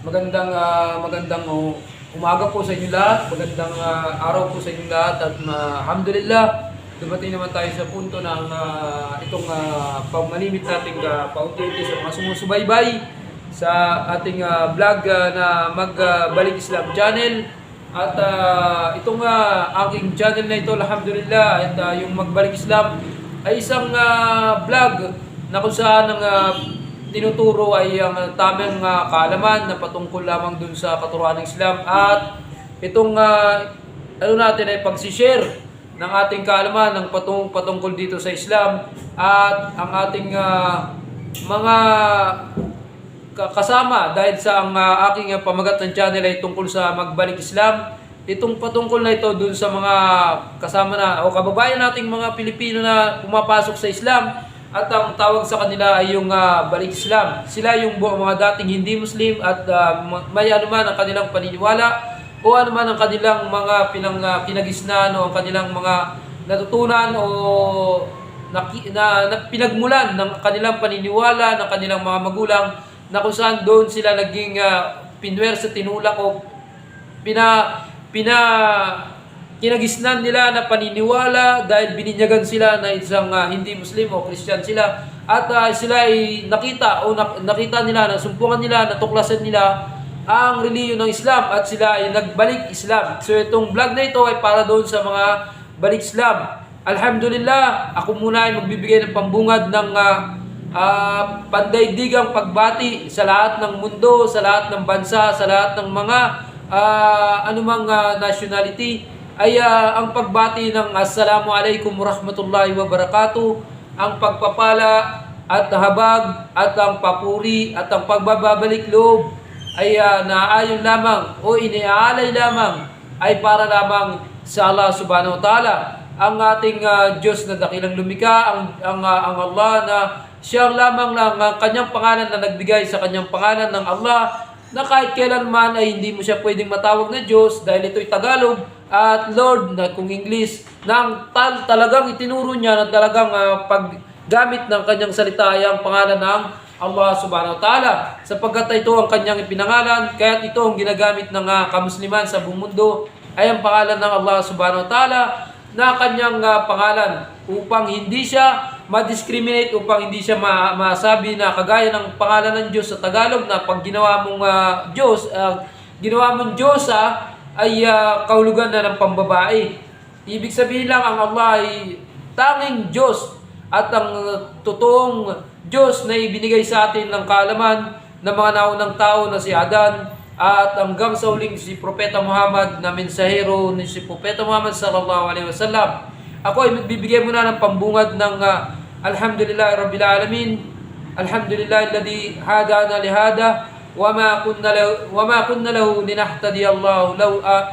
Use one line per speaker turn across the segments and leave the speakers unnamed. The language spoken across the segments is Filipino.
magandang umaga po sa inyo lahat, magandang araw po sa inyo lahat at alhamdulillah dumating naman tayo sa punto ng itong pagmalimit nating paunti-unti sa mga sumusubaybay sa ating vlog na Magbalik Islam Channel. At itong aking channel na ito, alhamdulillah, at yung Magbalik Islam ay isang vlog na kung saan ang tinuturo ay ang tamang kaalaman na patungkol lamang dun sa katuruan ng Islam. At itong natin ay pagsishare ng ating kaalaman ng patungkol dito sa Islam at ang ating mga kasama dahil sa ang aking pamagat ng channel ay tungkol sa Magbalik Islam. Itong patungkol na ito dun sa mga kasama na o kababayan nating mga Pilipino na pumapasok sa Islam at ang tawag sa kanila ay yung Balik Islam. Sila yung mga dating hindi Muslim at may anuman ang kanilang paniniwala o anuman ang kanilang mga kinagisnan o ang kanilang mga natutunan o pinagmulan ng kanilang paniniwala ng kanilang mga magulang na kung saan doon sila naging pinwersa, tinulak o kinagisnan nila na paniniwala dahil bininyagan sila na isang hindi Muslim o Christian sila at sila ay nakita nila, nasumpungan nila, natuklasan nila ang relihiyon ng Islam at sila ay nagbalik Islam. So itong vlog na ito ay para doon sa mga balik Islam. Alhamdulillah, ako muna ay magbibigay ng pambungad ng pandaigdigang pagbati sa lahat ng mundo, sa lahat ng bansa, sa lahat ng mga anumang nationality ay ang pagbati ng Assalamualaikum warahmatullahi wabarakatuh, ang pagpapala at habag at ang papuri at ang pagbabalik loob ay naayon lamang o iniaalay lamang ay para lamang sa Allah subhanahu wa ta'ala, ang ating Diyos na dakilang lumikha, ang Allah na siyang lamang lang ang kanyang pangalan na nagbigay sa kanyang pangalan ng Allah na kahit kailanman ay hindi mo siya pwedeng matawag na Diyos dahil ito'y Tagalog, at Lord na kung English, na talagang itinuro niya na talagang paggamit ng kanyang salita ay ang pangalan ng Allah subhanahu wa ta'ala, sapagkat ito ang kanyang ipinangalan, kaya ito ang ginagamit ng kamusliman sa buong mundo ay ang pangalan ng Allah subhanahu wa ta'ala na kanyang pangalan upang hindi siya ma-discriminate, upang hindi siya masabi na kagaya ng pangalan ng Diyos sa Tagalog na pag ginawa mong Diyos, ginawa mong Diyos ay kahulugan na ng pambabae. Ibig sabihin lang ang Allah ay tanging Diyos at ang totoong Diyos na ibinigay sa atin ng kaalaman ng mga naunang tao na si Adan at hanggang sa huling si Propeta Muhammad na mensahero ni si Propeta Muhammad sallallahu alaihi wasallam. Ako ay magbibigay muna ng pambungad ng Alhamdulillah Rabbil Alamin. Alhamdulillah alladhi hadana lihada wa ma kunna lahu linahtadiya Allah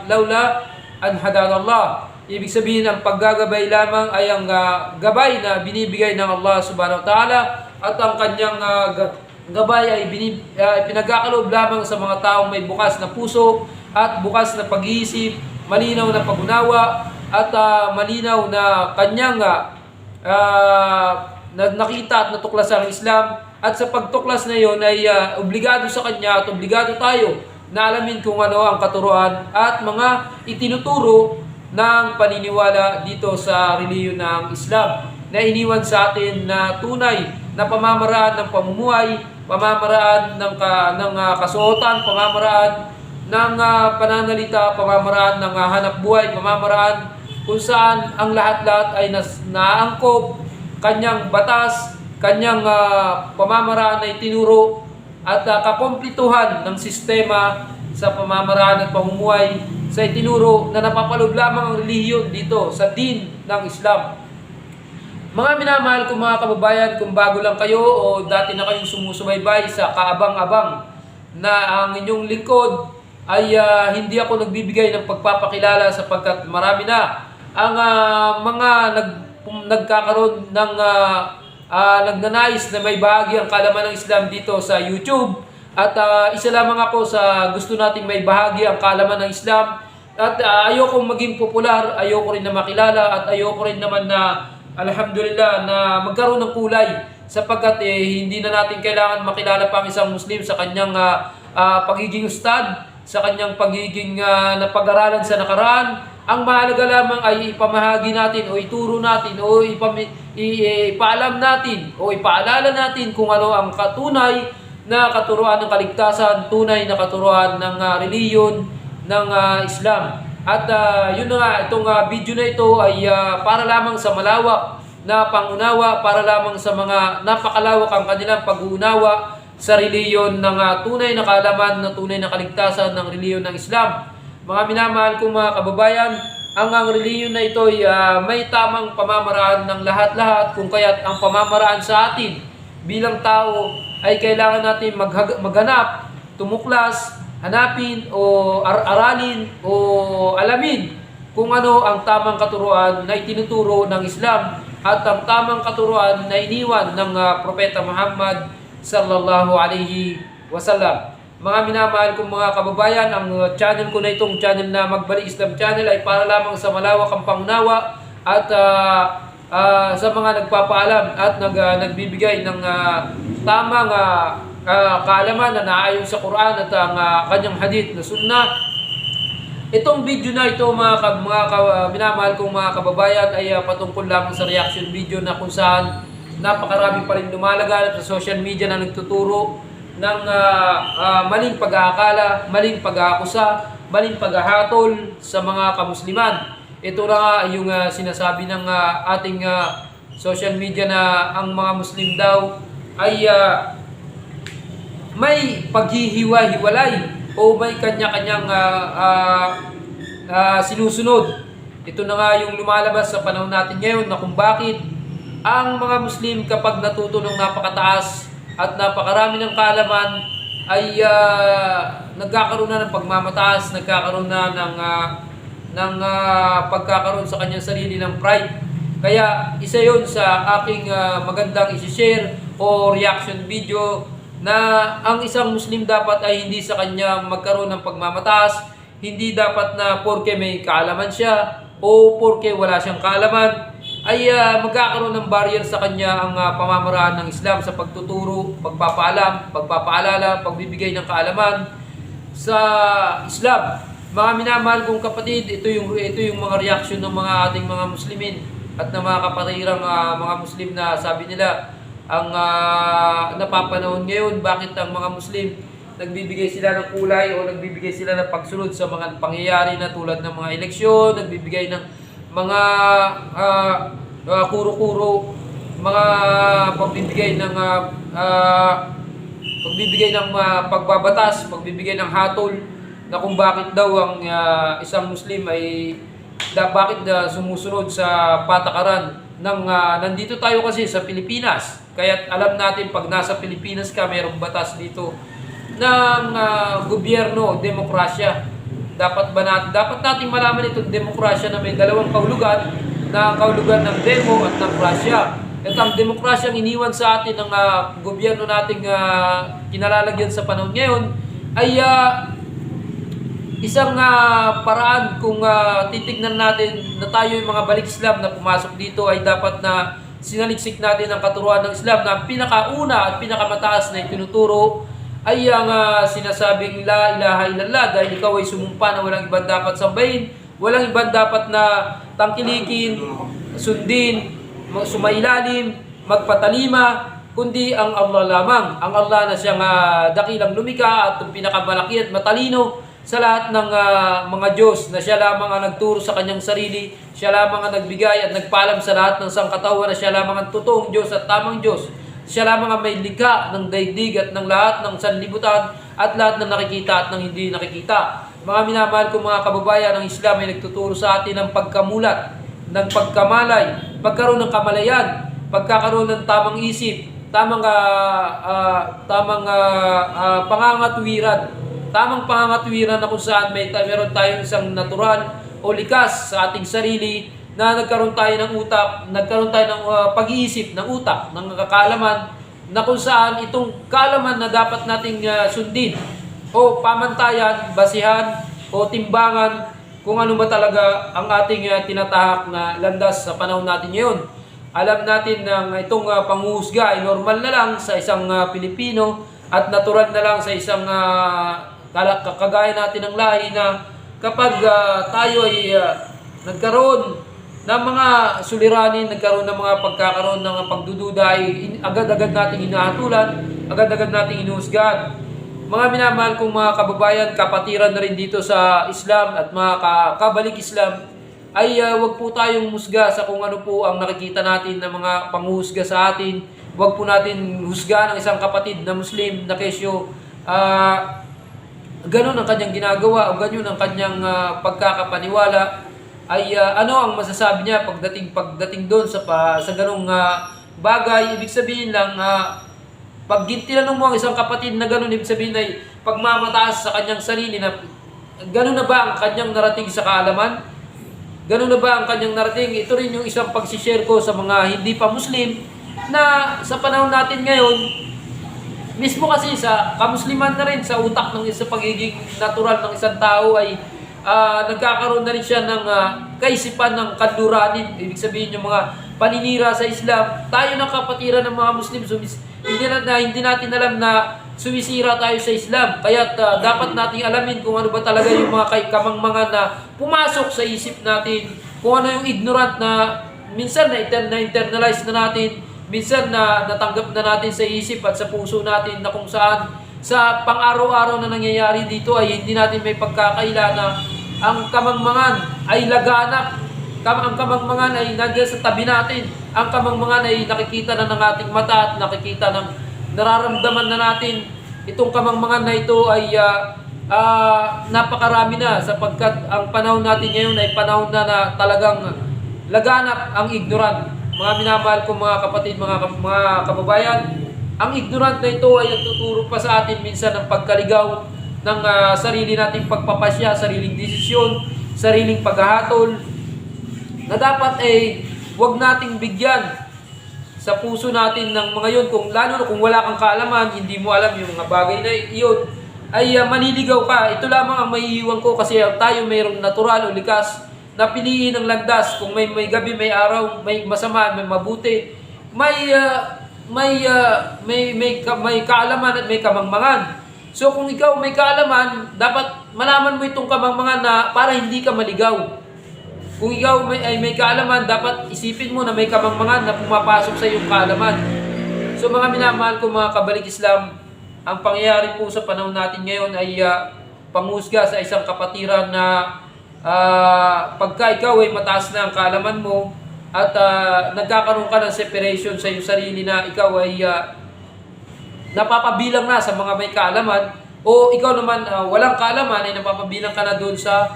laula an hadana Allah. Ibig sabihin ang paggagabay lamang ay ang gabay na binibigay ng Allah subhanahu wa ta'ala at ang kanyang gabay ay pinagkakaloob lamang sa mga taong may bukas na puso at bukas na pag-iisip, malinaw na pag-unawa at malinaw na kanyang nakita at natuklasan ang Islam. At sa pagtuklas na iyon ay obligado sa kanya at obligado tayo na alamin kung ano ang katuruan at mga itinuturo ng paniniwala dito sa relihiyon ng Islam na iniwan sa atin na tunay na pamamaraan ng pamumuhay, pamamaraan ng kasuotan, pamamaraan ng pananalita, pamamaraan ng hanap buhay, pamamaraan kung saan ang lahat-lahat ay naangkop, kanyang batas, kanyang pamamaraan na itinuro at kakomplituhan ng sistema sa pamamaraan at pamumuhay sa itinuro na napapaloob lamang ang relihiyon dito sa din ng Islam. Mga minamahal kong mga kababayan, kung bago lang kayo o dati na kayong sumusubaybay sa kaabang-abang na ang inyong lingkod ay hindi ako nagbibigay ng pagpapakilala sapagkat marami na ang mga nagkakaroon ng nagnanais na may bahagi ang kaalaman ng Islam dito sa YouTube. At isa lamang ako sa gusto nating may bahagi ang kaalaman ng Islam. At ayoko maging popular, ayoko rin na makilala at ayoko rin naman na alhamdulillah na magkaroon ng kulay sapagkat hindi na natin kailangan makilala pa ang isang Muslim sa kanyang pagiging ustad, sa kanyang pagiging napag-aralan sa nakaraan. Ang mahalaga lamang ay ipamahagi natin o ituro natin o ipaalam natin o ipaalala natin kung ano ang tunay na katuruan ng kaligtasan, tunay na katuruan ng reliyon ng Islam. At yun na nga, itong video na ito ay para lamang sa malawak na pangunawa, para lamang sa mga napakalawak ang kanilang pag-uunawa sa reliyon ng tunay na kaalaman, na tunay na kaligtasan ng reliyon ng Islam. Mga minamahal kong mga kababayan, ang reliyon na ito ay may tamang pamamaraan ng lahat-lahat, kung kaya't ang pamamaraan sa atin bilang tao ay kailangan natin maghanap, tumuklas, hanapin o aralin o alamin kung ano ang tamang katuruan na itinuturo ng Islam at ang tamang katuruan na iniwan ng Propeta Muhammad sallallahu alaihi wasallam. Mga minamahal kong mga kababayan, ang channel ko na itong channel na Magbalik Islam Channel ay para lamang sa malawak ang pangunawa at sa mga nagpapaalam at nagbibigay ng tamang kaalaman na naayon sa Quran at ang kanyang hadith na sunnah. Itong video na ito mga minamahal kong mga kababayan ay patungkol lamang sa reaction video na kung saan napakarami pa rin lumalaganap sa social media na nagtuturo ng maling pag-aakala, maling pag-aakusa, maling paghahatol sa mga kamusliman. Ito na nga yung sinasabi ng ating social media na ang mga Muslim daw ay may paghihiwa-hiwalay o may kanya-kanyang sinusunod. Ito na nga yung lumalabas sa panahon natin ngayon na kung bakit ang mga Muslim kapag natuto ng napakataas at napakarami ng kaalaman ay nagkakaroon na ng pagmamataas, nagkakaroon na ng pagkakaroon sa kanyang sarili ng pride. Kaya isa yon sa aking magandang isi-share o reaction video na ang isang Muslim dapat ay hindi sa kanya magkaroon ng pagmamataas, hindi dapat na porke may kaalaman siya o porke wala siyang kaalaman ay magkakaroon ng barrier sa kanya ang pamamaraan ng Islam sa pagtuturo, pagpapaalam, pagpapaalala, pagbibigay ng kaalaman sa Islam. Mga minamahal kong kapatid, ito yung mga reaction ng mga ating mga Muslimin at ng mga kapatirang mga Muslim na sabi nila ang napapanahon ngayon, bakit ang mga Muslim nagbibigay sila ng kulay o nagbibigay sila ng pagsunod sa mga pangyayari na tulad ng mga eleksyon, nagbibigay ng mga kuro-kuro, mga pagbibigay ng pagbabatas, pagbibigay ng hatol na kung bakit daw ang isang Muslim ay bakit sumusunod sa patakaran ng nandito tayo kasi sa Pilipinas. Kaya alam natin pag nasa Pilipinas ka, mayroong batas dito ng gobyerno, demokrasya. Dapat natin malaman itong demokrasya na may dalawang kahulugan, na kahulugan ng demo at ng krasya. At ang demokrasya ang iniwan sa atin ng gobyerno nating kinalalagyan sa panahon ngayon ay isang paraan kung titignan natin na tayo yung mga balik Islam na pumasok dito ay dapat na sinaliksik natin ang katuruan ng Islam na pinakauna at pinakamataas na itinuturo ay ang sinasabing la ilaha illallah, dahil ikaw ay sumumpa na walang ibang dapat sambahin, walang ibang dapat na tangkilikin, sundin, sumailalim, magpatalima, kundi ang Allah lamang. Ang Allah na siyang dakilang lumikha at pinakamalaki at matalino sa lahat ng mga Diyos, na siya lamang ang nagturo sa kanyang sarili, siya lamang ang nagbigay at nagpaalam sa lahat ng sangkatauhan, na siya lamang ang totoong Diyos at tamang Diyos. Siya lamang ang may likha ng daigdig at ng lahat ng sanlibutan at lahat ng nakikita at ng hindi nakikita. Mga minamahal kong mga kababayan, ang Islam ay nagtuturo sa atin ng pagkamulat, ng pagkamalay, pagkaroon ng kamalayan, pagkakaroon ng tamang isip, tamang pangangatwiran na kung saan meron tayong isang natural o likas sa ating sarili, na nagkaroon tayo ng utak, nagkaroon tayo ng pag-iisip ng utak, ng kaalaman, na kung saan itong kaalaman na dapat nating sundin o pamantayan, basihan o timbangan kung ano ba talaga ang ating tinatahak na landas sa panahon natin ngayon. alam natin na itong panghuhusga ay normal na lang sa isang Pilipino at natural na lang sa isang kagaya natin ng lahi na kapag tayo ay nagkaroon ng mga suliranin, nagkaroon ng mga pagkakaroon ng pagdududa ay agad-agad nating hinahatulan, agad-agad nating hinuhusgahan. Mga minamahal kong mga kababayan, kapatiran na rin dito sa Islam at mga kabalik Islam, ay wag po tayong musga sa kung ano po ang nakikita natin na mga panghuhusga sa atin. Wag po natin husgahan ang isang kapatid na Muslim na kesyo ganun ang kanyang ginagawa o ganun ang kanyang pagkakapaniwala. Ay ano ang masasabi niya pagdating doon sa ganung bagay. Ibig sabihin lang pag tinanong mo ang isang kapatid na ganun, ibig sabihin ay pagmamataas sa kanyang sarili na ganun na ba ang kanyang narating sa kaalaman? Ganun na ba ang kanyang narating? Ito rin yung isang pagsishare ko sa mga hindi pa Muslim na sa panahon natin ngayon, mismo kasi sa kamusliman na rin, sa utak ng sa pagiging natural ng isang tao ay nagkakaroon na rin siya ng kaisipan ng kaduranin. Ibig sabihin yung mga paninira sa Islam. Tayo ng kapatiran ng mga Muslim, hindi natin alam na sumisira tayo sa Islam. Kaya dapat nating alamin kung ano ba talaga yung mga kamangmangan na pumasok sa isip natin. Kung ano yung ignorant na minsan na-internalize na natin, minsan na natanggap na natin sa isip at sa puso natin na kung saan sa pang-araw-araw na nangyayari dito ay hindi natin may pagkakaila na ang kamangmangan ay laganap. Ang kamangmangan ay nandiyan sa tabi natin. Ang kamangmangan ay nakikita na ng ating mata at nakikita ng nararamdaman na natin. Itong kamangmangan na ito ay napakarami na sapagkat ang panahon natin ngayon ay panahon na talagang laganap ang ignorant. Mga minamahal ko mga kapatid, mga kababayan, ang ignorant na ito ay nagtuturo pa sa atin minsan ng pagkaligaw ng sarili nating pagpapasya, sariling desisyon, sariling paghahatol, na dapat ay huwag nating bigyan sa puso natin ng mga yun. Lalo na kung wala kang kaalaman, hindi mo alam yung mga bagay na iyon, ay maliligaw ka. Ito lamang ang maiiwan ko kasi tayo mayroong natural o likas na piliin ng landas. Kung may gabi, may araw, may masama, may mabuti, may kaalaman at may kamangmangan. So kung ikaw may kaalaman, dapat malaman mo itong kamangmangan na para hindi ka maligaw. Kung ikaw may kaalaman, dapat isipin mo na may kamangmangan na pumapasok sa iyong kaalaman. So mga minamahal ko mga kabalik Islam, ang pangyayari po sa panahon natin ngayon ay panghusga sa isang kapatiran na pagka ikaw ay mataas na ang kaalaman mo at nagkakaroon ka ng separation sa iyong sarili na ikaw ay napapabilang na sa mga may kaalaman, o ikaw naman walang kaalaman ay napapabilang ka na doon sa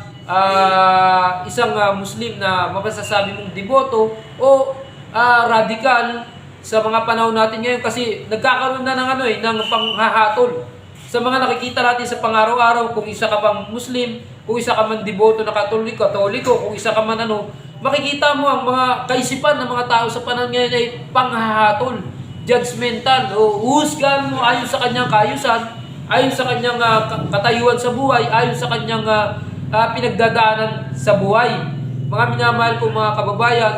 isang Muslim na mapasasabi mong deboto o radikal sa mga panahon natin ngayon, kasi nagkakaroon na ng panghahatol sa mga nakikita natin sa pang-araw-araw. Kung isa ka pang Muslim, kung isa ka man deboto na Katoliko, kung isa ka man makikita mo ang mga kaisipan ng mga tao sa panahon ngayon ay panghahatol, judgmental, o husgahan mo ayon sa kanyang kaayusan, ayon sa kanyang katayuan sa buhay, ayon sa kanyang pinagdadaanan sa buhay. Mga minamahal ko mga kababayan,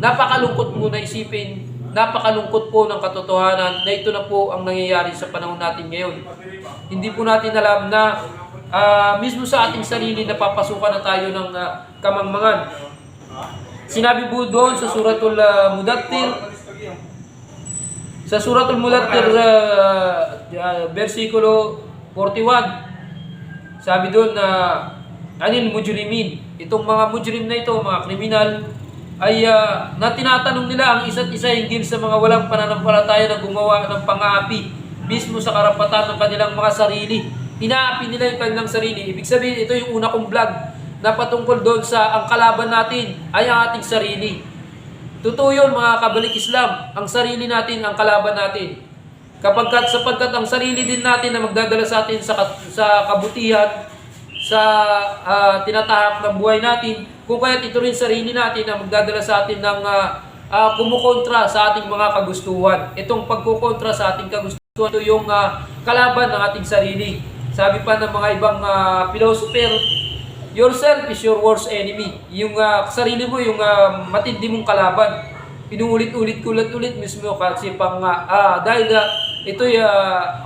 napakalungkot mo na isipin, napakalungkot po ng katotohanan na ito na po ang nangyayari sa panahon natin ngayon. Hindi po natin alam na mismo sa ating sarili napapasukan na tayo ng kamangmangan. Sinabi po doon sa Suratul Mudaththir, versikulo 41, sabi doon na anil mujrimin, itong mga mujrim na ito, mga kriminal, ay na tinatanong nila ang isa't isa hinggil sa mga walang pananampalataya na gumawa ng pang-aapi mismo sa karapatan ng kanilang mga sarili. Inaapi nila yung kanilang sarili. Ibig sabihin, ito yung una kong vlog na patungkol doon sa ang kalaban natin ay ang ating sarili. Totoo yun mga kabalik Islam, ang sarili natin ang kalaban natin. Sapagkat ang sarili din natin na magdadala sa atin sa kabutihan, sa tinatahak ng buhay natin, kung kaya't ito rin sarili natin na magdadala sa atin ng kumukontra sa ating mga kagustuhan. Itong pagkukontra sa ating kagustuhan, ito yung kalaban ng ating sarili. Sabi pa ng mga ibang philosopher, yourself is your worst enemy. Yung sarili mo, yung matindi mong kalaban. Inuulit-ulit ko ulit mismo kasi dahil ito'y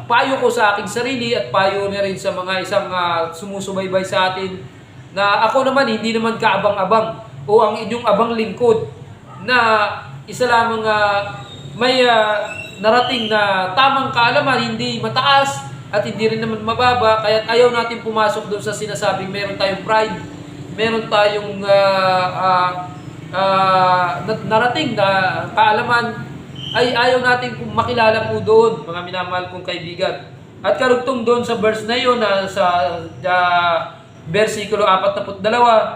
payo ko sa aking sarili at payo na rin sa mga isang sumusubaybay sa atin na ako naman hindi naman kaabang-abang o ang inyong abang lingkod na isa lamang may narating na tamang kaalaman, hindi mataas at hindi rin naman mababa, kaya ayaw natin pumasok doon sa sinasabing meron tayong pride, meron tayong narating na kaalaman, ay ayaw natin makilala po doon, mga minamahal kong kaibigan. At karugtong doon sa verse na yun, sa versikulo 42,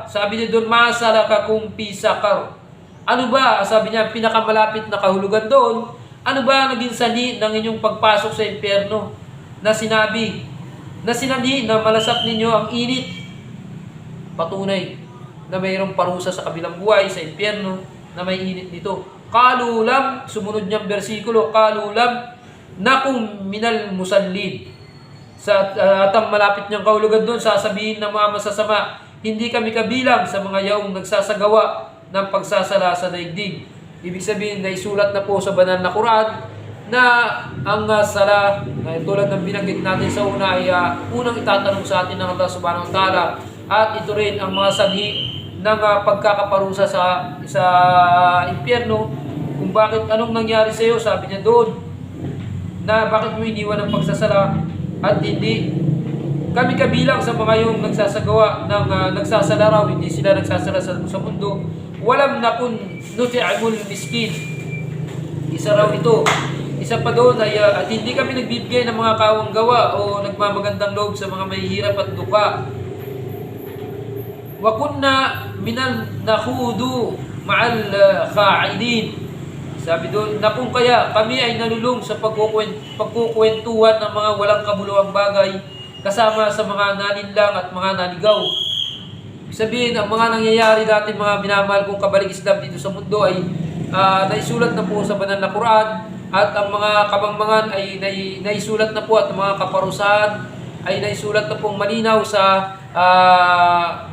sabi niya doon, masalaka kung pisakar. Ano ba, sabi niya, pinakamalapit na kahulugan doon, ano ba naging sani ng inyong pagpasok sa impyerno? Na sinabi, na sinani na malasap ninyo ang init. Patunay na mayroong parusa sa kabilang buhay, sa impyerno, na may init nito. Kalulam, sumunod niyang bersikulo, kalulam na kung minal musallin. At ang malapit niyang kahulugan doon, sasabihin ng mga masasama, hindi kami kabilang sa mga yaong nagsasagawa ng pagsasala sa daigdig. Ibig sabihin na isulat na po sa banal na Quran na ang sala, tulad ng binanggit natin sa una, ay unang itatanong sa atin ng Allah Subhanahu wa Ta'ala, at ito rin ang mga sanhi ng pagkakaparusa sa impyerno, kung bakit, anong nangyari sa iyo, sabi niya doon, na bakit mo iniwan ang pagsasala at hindi kami kabilang sa mga yung nagsasagawa ng nagsasala raw, hindi sila nagsasala sa mundo. Walam na kun nuti'amul miskin. Isa raw ito. Isa pa doon ay at hindi kami nagbibigay ng mga kawang gawa o nagmamagandang loob sa mga mahihirap at duka. Wa kunna minal nakhudu ma'al kha'idin. Sabi doon, na kung kaya kami ay nalulung sa pagkukwentuhan ng mga walang kabuluhang bagay kasama sa mga naninlang at mga naligaw. Sabihin, ang mga nangyayari natin, mga minamahal kong kabalik Islam dito sa mundo ay naisulat na po sa banal na Quran, at ang mga kabangmangan ay naisulat na po, at ang mga kaparusahan ay naisulat na pong malinaw sa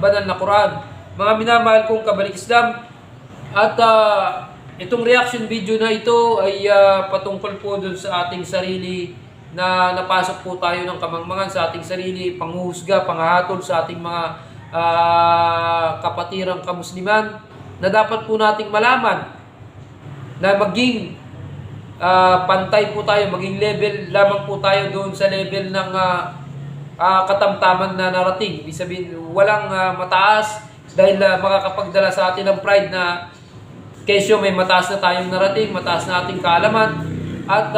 banal na Quran. Mga minamahal kong kabalik Islam, at itong reaction video na ito ay patungkol po dun sa ating sarili, na napasok po tayo ng kamangmangan sa ating sarili, panghuhusga, panghahatol sa ating mga kapatirang kamusliman, na dapat po nating malaman na maging pantay po tayo, maging level lamang po tayo doon sa level ng katamtaman na narating. Ibig sabihin, walang mataas dahil makakapagdala sa atin ng pride na kesyo may mataas na tayong narating, mataas na ating kaalaman, at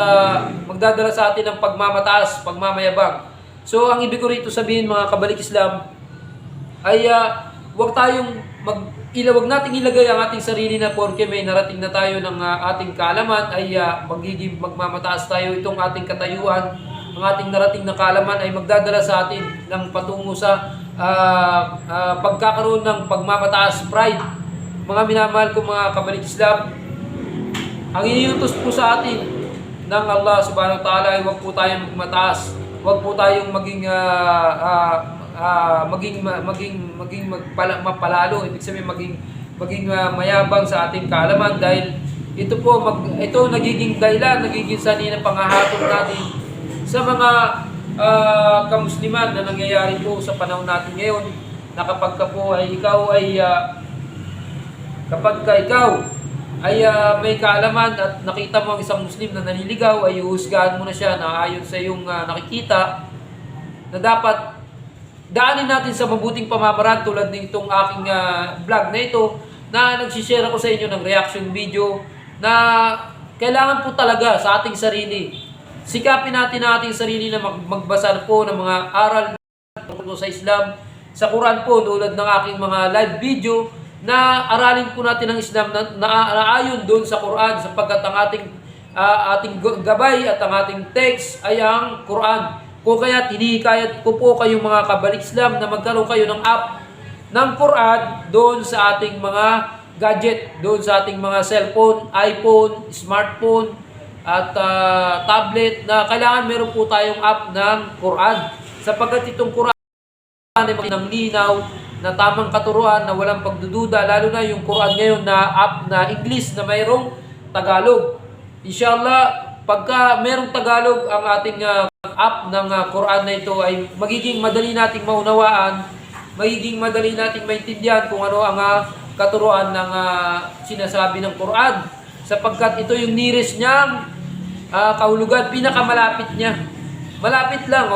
magdadala sa atin ng pagmamataas, pagmamayabang. So, ang ibig ko rito sabihin, mga kabalik Islam, ay wag nating ilagay ang ating sarili na porke may narating na tayo ng ating kaalaman ay magiging magmamataas tayo. Itong ating katayuan, ang ating narating na kaalaman ay magdadala sa atin ng patungo sa pagkakaroon ng pagmamataas, pride. Mga minamahal ko mga kabalik Islam, ang iniutos po sa atin ng Allah Subhanahu wa Ta'ala ay wag po tayong mataas, wag po tayong maging mapalalo, ibig sabihin maging mayabang sa ating kaalaman, dahil ito nagiging dahilan, nagiging sanhi ng panghahatol natin sa mga kamusliman na nangyayari po sa panahon natin ngayon, na kapag ikaw ay may kaalaman at nakita mo ang isang Muslim na naniligaw, ay uhusgahan mo na siya na ayon sa iyong nakikita, na dapat daanin natin sa mabuting pamamaraan, tulad ng itong aking vlog na ito, na nagsishare ako sa inyo ng reaction video, na kailangan po talaga sa ating sarili. Sikapin natin ang ating sarili na magbasa po ng mga aral sa Islam, sa Quran po, tulad ng aking mga live video, na aralin po natin ang Islam na ayon doon sa Quran, sapagkat ang ating gabay at ang ating text ay ang Quran. Kung kaya tinihikayat ko po kayong mga kabalik Islam na magkaroon kayo ng app ng Quran doon sa ating mga gadget, doon sa ating mga cellphone, iPhone, smartphone at tablet, na kailangan meron po tayong app ng Quran, sapagkat itong Quran ay ng linaw, na tamang katuruan, na walang pagdududa, lalo na yung Quran ngayon na app na English, na mayroong Tagalog. Inshallah, pagka merong Tagalog ang ating app ng Quran na ito, ay magiging madali nating maunawaan, magiging madali nating maintindihan kung ano ang katuruan ng sinasabi ng Quran. Sapagkat ito yung nearest niyang kahulugan, pinakamalapit niya. Malapit lang,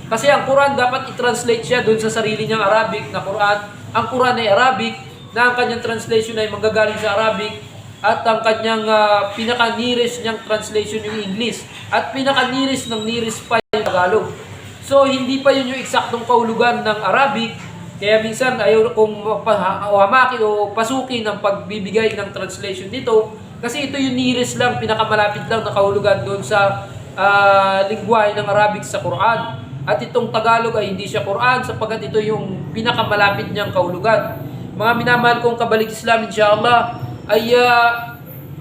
Kasi ang Quran dapat i-translate siya doon sa sarili niyang Arabic na Quran. Ang Quran ay Arabic, na ang kanyang translation ay manggagaling sa Arabic, at ang kanyang pinaka-nearest niyang translation yung English, at pinaka-nearest ng nearest pa yung Tagalog. So, hindi pa yun yung eksaktong kahulugan ng Arabic, kaya minsan ayaw kong hamakin o pasukin ang pagbibigay ng translation dito, kasi ito yung nearest lang, pinakamalapit lang na kahulugan doon sa lingwahe ng Arabic sa Quran. At itong Tagalog ay hindi siya Quran, sapagkat ito yung pinakamalapit niyang kahulugan. Mga minamahal kong kabalik Islam, inshallah, ay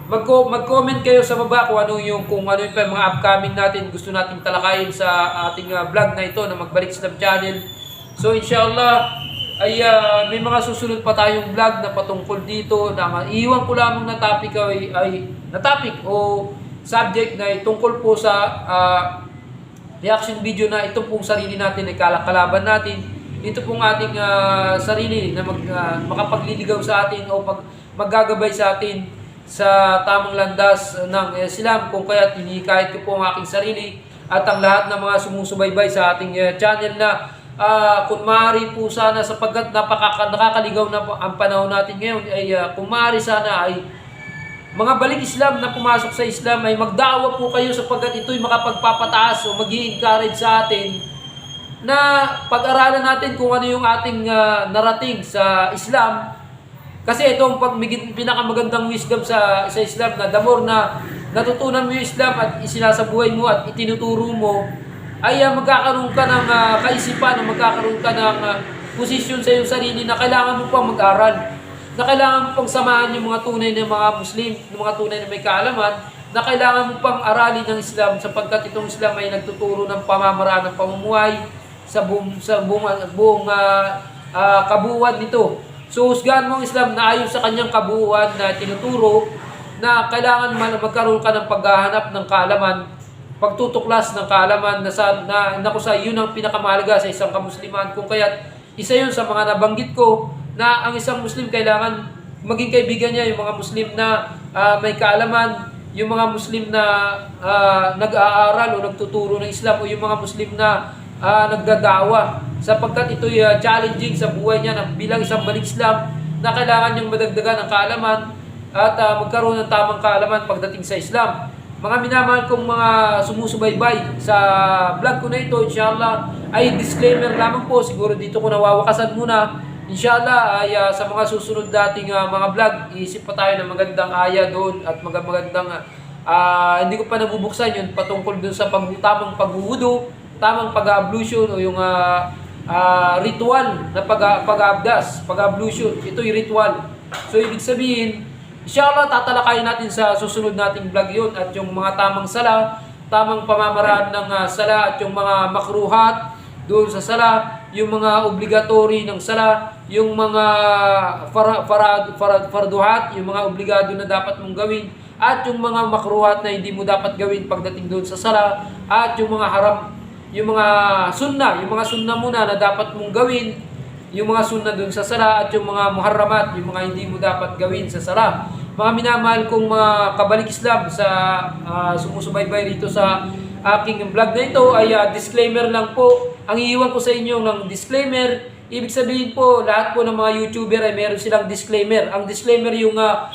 mag-comment kayo sa baba kung ano yung mga upcoming natin gusto nating talakayin sa ating vlog na ito na Magbalik Islam Channel. So inshallah ay may mga susunod pa tayong vlog na patungkol dito, na iiwan ko lamang na topic na topic o subject na tungkol po sa reaction video na ito pong sarili natin ay kalaban natin. Ito pong ating sarili na makapagliligaw sa atin o maggagabay sa atin sa tamang landas ng Islam, kung kaya't hinihikayat ko po ang aking sarili at ang lahat ng mga sumusubaybay sa ating channel na kung maaari po sana, sapagkat nakakaligaw na ang panahon natin ngayon, ay kung maaari sana ay mga balik Islam na pumasok sa Islam ay magdaawa po kayo, sapagkat ito'y makapagpapataas o mag-i-encourage sa atin na pag-aralan natin kung ano yung ating narating sa Islam. Kasi itong pinakamagandang wisdom sa Islam, na the more na natutunan mo yung Islam at isinasabuhay mo at itinuturo mo, ay magkakaroon ka ng kaisipan, magkakaroon ka ng posisyon sa iyong sarili na kailangan mo pang mag-aral, na kailangan mo pang samahan yung mga tunay na mga Muslim, yung mga tunay na may kaalaman, na kailangan mo pang aralin ng Islam, sapagkat itong Islam ay nagtuturo ng pamamaraan ng pamumuhay sa buong kabuuan nito. So, husgahan mo ang Islam na ayon sa kanyang kabuuan na tinuturo, na kailangan magkaroon ka ng paghahanap ng kaalaman, pagtutuklas ng kaalaman na yun ang pinakamahalaga sa isang kamusliman. Kung kaya't isa yun sa mga nabanggit ko, na ang isang Muslim kailangan maging kaibigan niya yung mga Muslim na may kaalaman, yung mga Muslim na nag-aaral o nagtuturo ng Islam, o yung mga Muslim na nagdadawa, sapagkat ito'y challenging sa buhay niya bilang isang balik Islam, na kailangan niyang madagdagan ng kaalaman at magkaroon ng tamang kaalaman pagdating sa Islam. Mga minamahal kong mga sumusubaybay sa vlog ko na ito, inshallah, ay disclaimer lamang po, siguro dito ko nawawakasan muna. Inshallah ay sa mga susunod dating mga vlog, iisip pa tayo ng magandang aya doon at magandang hindi ko pa nabubuksan yun patungkol doon sa tamang paghuhudo, tamang pag-ablution o yung ritual na pag-ablution. Ito yung ritual. So ibig sabihin, inshallah tatalakayin natin sa susunod nating vlog yun, at yung mga tamang sala, tamang pamamaraan ng sala, at yung mga makruhat doon sa sala, yung mga obligatory ng sala, yung mga farduhat, yung mga obligado na dapat mong gawin, at yung mga makruhat na hindi mo dapat gawin pagdating doon sa sala, at yung mga haram, yung mga sunna muna na dapat mong gawin, yung mga sunna doon sa sala, at yung mga muharramat, yung mga hindi mo dapat gawin sa sala. Mga minamahal kong mga kabalik Islam sa sumusubaybay rito sa aking vlog na ito, ay disclaimer lang po. Ang iiwan ko sa inyo ng disclaimer, ibig sabihin po, lahat po ng mga YouTuber ay meron silang disclaimer. Ang disclaimer yung na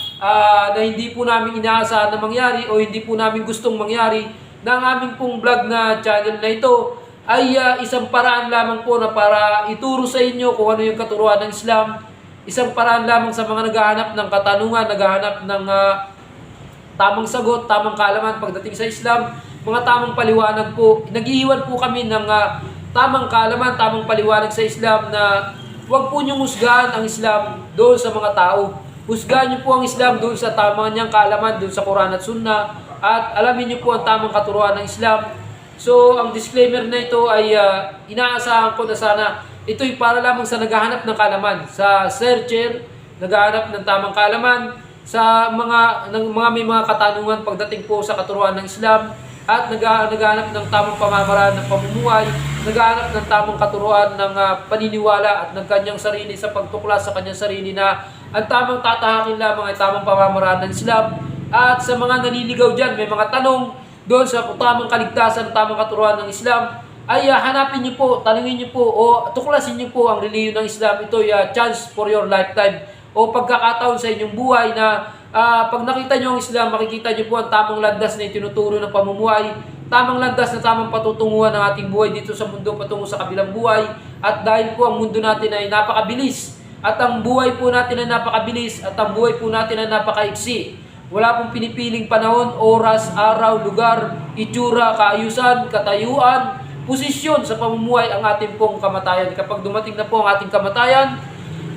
hindi po namin inaasahan na mangyari o hindi po namin gustong mangyari, na ang aming pong vlog na channel na ito ay isang paraan lamang po na para ituro sa inyo kung ano yung katuruan ng Islam. Isang paraan lamang sa mga naghahanap ng katanungan, naghahanap ng tamang sagot, tamang kaalaman pagdating sa Islam, mga tamang paliwanag po. Nag-iiwan po kami ng tamang kaalaman, tamang paliwanag sa Islam, na huwag po niyong husgahan ang Islam doon sa mga tao. Husgahan niyo po ang Islam doon sa tamang niyang kaalaman, doon sa Quran at Sunnah, at alamin niyo po ang tamang katuruan ng Islam. So, ang disclaimer na ito ay inaasahan ko na sana ito'y para lamang sa naghahanap ng kaalaman, sa searcher, naghahanap ng tamang kaalaman, mga may mga katanungan pagdating po sa katuruan ng Islam at naghahanap ng tamang pamamaraan ng pamumuhay, naghahanap ng tamang katuruan ng paniniwala at ng kanyang sarili sa pagtuklas sa kanyang sarili na ang tamang tatahakin lamang ay tamang pamamaraan ng Islam. At sa mga naniligaw dyan, may mga tanong doon sa tamang kaligtasan, tamang katuruan ng Islam, ay hanapin niyo po, tanungin niyo po o tuklasin niyo po ang relihiyon ng Islam. Ito ay chance for your lifetime o pagkakataon sa inyong buhay na pag nakita niyo ang Islam, makikita niyo po ang tamang landas na itinuturo ng pamumuhay, tamang landas na tamang patutunguhan ng ating buhay dito sa mundo patungo sa kabilang buhay. At dahil po ang mundo natin ay napakabilis at ang buhay po natin ay napakabilis at ang buhay po natin ay napakaiksi, wala pong pinipiling panahon, oras, araw, lugar, itsura, kaayusan, katayuan, posisyon sa pamumuhay ang ating pong kamatayan. Kapag dumating na po ang ating kamatayan,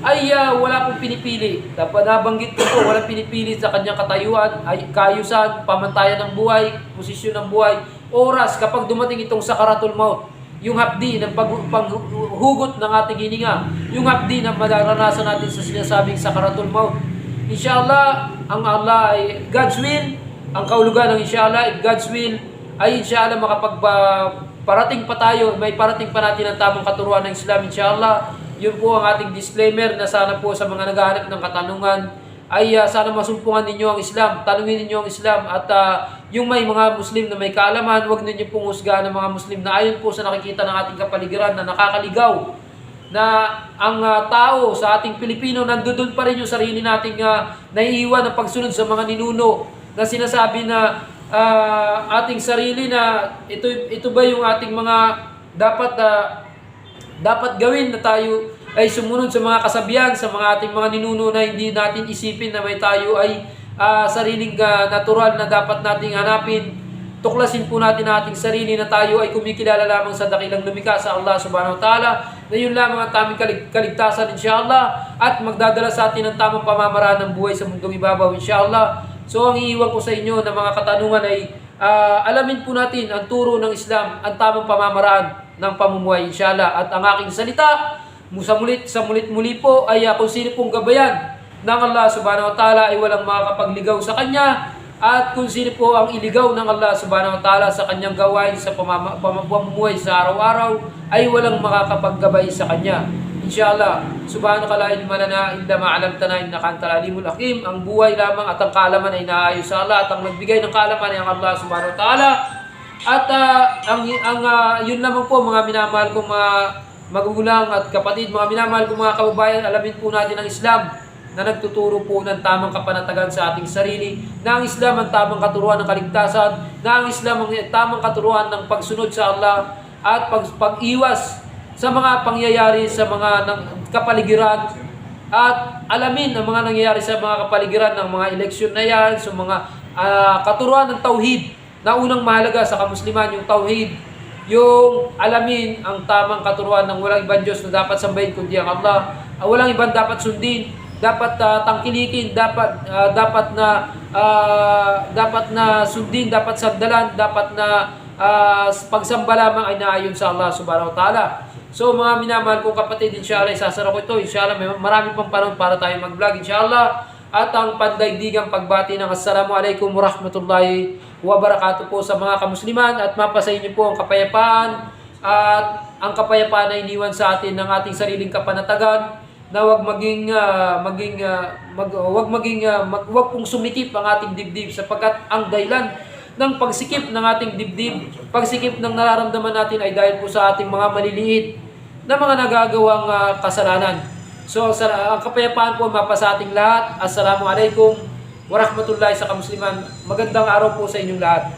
ay wala pong pinipili. Dapat nabanggit ko po, walang pinipili sa kanyang katayuan, ay kaayusan, pamantayan ng buhay, posisyon ng buhay, oras. Kapag dumating itong sakaratul maut, yung hapdi ng paghugot ng ating hininga, yung hapdi na mararanasan natin sa sinasabing sakaratul maut. Inshallah, ang Allah ay God's will, ang kaulugan ng inshallah, if God's will, ay inshallah parating pa tayo, may parating pa natin ang tamang katuruan ng Islam, inshallah. Yun po ang ating disclaimer na sana po sa mga naghahanap ng katanungan ay sana masumpungan ninyo ang Islam, tanungin ninyo ang Islam at yung may mga Muslim na may kaalaman, huwag ninyo pong husgahan ng mga Muslim na ayon po sa nakikita ng ating kapaligiran na nakakaligaw na ang tao sa ating Pilipino, nandoon pa rin yung sarili nating naiiwan ng pagsunod sa mga ninuno na sinasabi na ating sarili na ito ba yung ating mga dapat gawin na tayo ay sumunod sa mga kasabihan sa mga ating mga ninuno na hindi natin isipin na may tayo ay sariling natural na dapat nating hanapin. Tuklasin po natin ang ating sarili na tayo ay kumikilala lamang sa dakilang lumikha sa Allah subhanahu wa ta'ala, na yun lamang ang taming kaligtasan inshallah at magdadala sa atin ng tamang pamamaraan ng buhay sa mundong ibabaw inshallah. So ang iiwan ko sa inyo na mga katanungan ay alamin po natin ang turo ng Islam, ang tamang pamamaraan ng pamumuhay inshallah. At ang aking salita sa mulit-muli po ay kung sino pong gabayan ng Allah subhanahu wa ta'ala ay walang makakapagligaw sa kanya, at kung sino po ang iligaw ng Allah subhanahu wa ta'ala sa kanyang gawain sa pamumuhay sa araw-araw ay walang makakapaggabay sa kanya inshallah. Subhanaka la ilma lana illa ma 'allamtana innaka antal alimul hakim. Ang buhay lamang at ang kaalaman ay naayos sa Allah, at ang nagbigay ng kaalaman ay ang Allah subhanahu wa ta'ala. At yun lamang po mga minamahal kong mga magulang at kapatid, mga minamahal kong mga kababayan, alamin po natin ang Islam na nagtuturo po ng tamang kapanatagan sa ating sarili, na ang Islam ang tamang katuruan ng kaligtasan, na ang Islam ang tamang katuruan ng pagsunod sa Allah at pag-iwas sa mga pangyayari sa mga kapaligiran, at alamin ang mga nangyayari sa mga kapaligiran ng mga eleksyon na yan, sa mga katuruan ng tauhid na unang mahalaga sa kamusliman, yung tauhid, yung alamin ang tamang katuruan ng walang ibang Diyos na dapat sambahin kundi ang Allah, walang ibang dapat sundin, dapat tangkilikin, dapat na sundin, dapat sandalan, dapat na pagsamba lamang ay naayon sa Allah subhanahu wa ta'ala. So mga minamahal kong kapatid, inshallah isasara ko ito, inshallah may marami pang panahon para tayo mag-vlog inshallah. At ang pandaigdigang pagbati ng Assalamualaikum warahmatullahi wabarakatuh po sa mga kamusliman, at mapasayin niyo po ang kapayapaan, at ang kapayapaan ay iniwan sa atin ng ating sariling kapanatagan, na wag pong sumitip ang ating dibdib, sapagkat ang dahilan ng pagsikip ng ating dibdib, pagsikip ng nararamdaman natin ay dahil po sa ating mga maliliit na mga nagagawang kasalanan. So ang kapayapaan po mapasa ating lahat. Assalamualaikum warahmatullahi sa kamusliman. Magandang araw po sa inyong lahat.